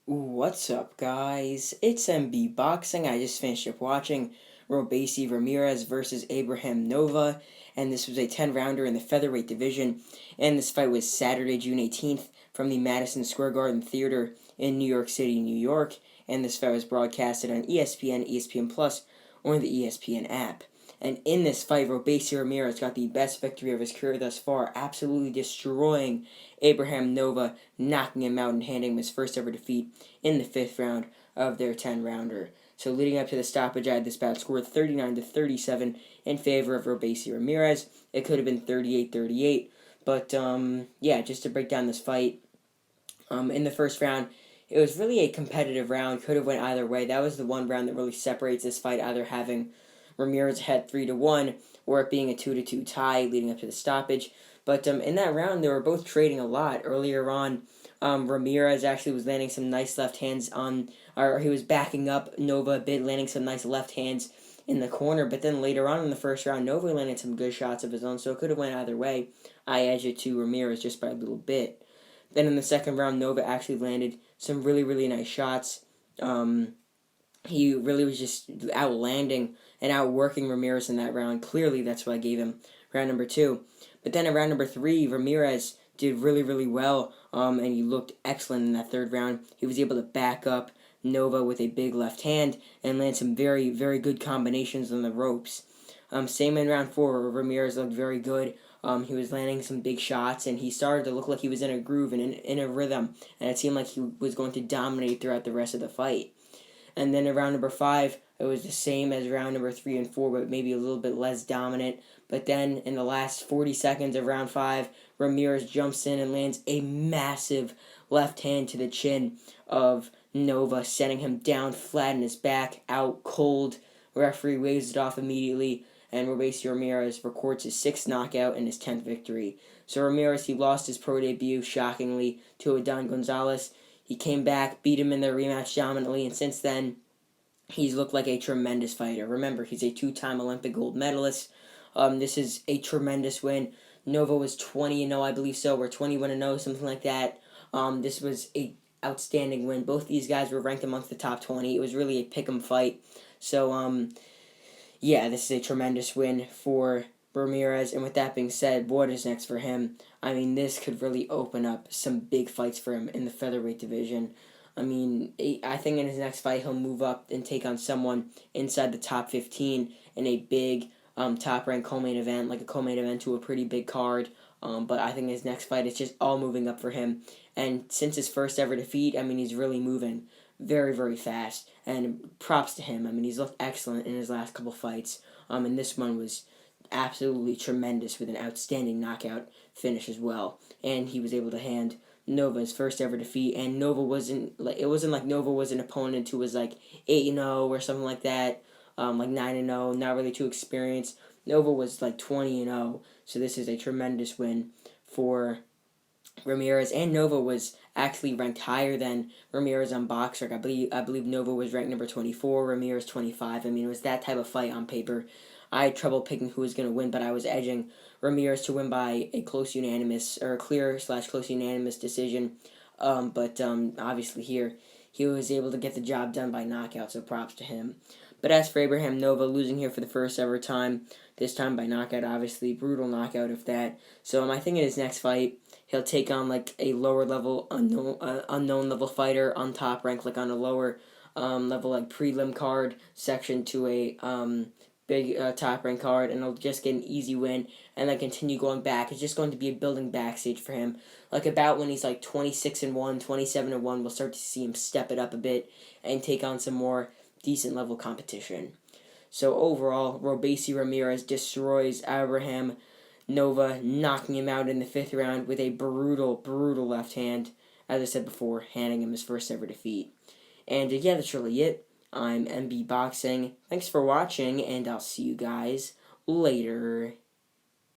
What's up, guys? It's MB Boxing. I just finished up watching Robeisy Ramirez versus Abraham Nova, and this was a 10-rounder in the featherweight division. And this fight was Saturday, June 18th, from the Madison Square Garden Theater in New York City, New York. And this fight was broadcasted on ESPN, ESPN Plus, or the ESPN app. And in this fight, Robeisy Ramirez got the best victory of his career thus far, absolutely destroying Abraham Nova, knocking him out and handing him his first ever defeat in the fifth round of their 10-rounder. So leading up to the stoppage, I had this bout scored 39-37 in favor of Robeisy Ramirez. It could have been 38-38, but yeah, just to break down this fight, in the first round, it was really a competitive round. Could have went either way. That was the one round that really separates this fight, either having Ramirez ahead 3-1 or it being a 2-2 tie leading up to the stoppage. But in that round, they were both trading a lot. Earlier on, Ramirez actually was landing some nice left hands on, or he was backing up Nova a bit, landing some nice left hands in the corner. But then later on in the first round, Nova landed some good shots of his own, so it could have went either way. I edged it to Ramirez just by a little bit. Then in the second round, Nova actually landed some really, really nice shots. He really was just outlanding and outworking Ramirez in that round. Clearly, that's why I gave him round number 2. But then in round number 3, Ramirez did really, really well, and he looked excellent in that third round. He was able to back up Nova with a big left hand and land some very, very good combinations on the ropes. Same in round 4, Ramirez looked very good. He was landing some big shots, and he started to look like he was in a groove and in a rhythm, and it seemed like he was going to dominate throughout the rest of the fight. And then in round number 5, it was the same as round number 3 and 4, but maybe a little bit less dominant. But then in the last 40 seconds of round 5, Ramirez jumps in and lands a massive left hand to the chin of Nova, setting him down flat in his back, out cold. Referee waves it off immediately, and Robeisy Ramirez records his 6th knockout and his 10th victory. So Ramirez, he lost his pro debut, shockingly, to Adon Gonzalez. He came back, beat him in their rematch dominantly, and since then, he's looked like a tremendous fighter. Remember, he's a 2-time Olympic gold medalist. This is a tremendous win. Nova was 20-0, I believe so, or 21-0, something like that. This was a outstanding win. Both these guys were ranked amongst the top 20. It was really a pick'em fight. So, yeah, this is a tremendous win for Ramirez. And with that being said, what is next for him? I mean, this could really open up some big fights for him in the featherweight division. I mean, I think in his next fight, he'll move up and take on someone inside the top 15 in a big top-ranked co-main event, like a co-main event to a pretty big card. But I think his next fight is just all moving up for him. And since his first ever defeat, I mean, he's really moving very, very fast. And props to him. I mean, he's looked excellent in his last couple fights. And this one was absolutely tremendous with an outstanding knockout finish as well. And he was able to hand Nova's first ever defeat. And Nova wasn't like it wasn't like Nova was an opponent who was like 8-0 or something like that, like 9-0, not really too experienced. Nova was like 20-0. So this is a tremendous win for Ramirez, and Nova was actually ranked higher than Ramirez on BoxRec. I believe Nova was ranked number 24, Ramirez 25. I mean, it was that type of fight on paper. I had trouble picking who was going to win, but I was edging Ramirez to win by a close unanimous, or a clear/close unanimous decision. But obviously here, he was able to get the job done by knockout, so props to him. But as for Abraham Nova, losing here for the first ever time, this time by knockout, obviously, brutal knockout of that. So I think in his next fight, he'll take on like a lower level, unknown level fighter on top rank, like on a lower level, like prelim card section to a big top rank card, and he'll just get an easy win and then continue going back. It's just going to be a building backstage for him. Like about when he's like 26-1, 27-1, we'll start to see him step it up a bit and take on some more decent level competition. So overall, Robeisy Ramirez destroys Abraham Nova, knocking him out in the 5th round with a brutal, brutal left hand. As I said before, handing him his first ever defeat. And yeah, that's really it. I'm MB Boxing. Thanks for watching, and I'll see you guys later.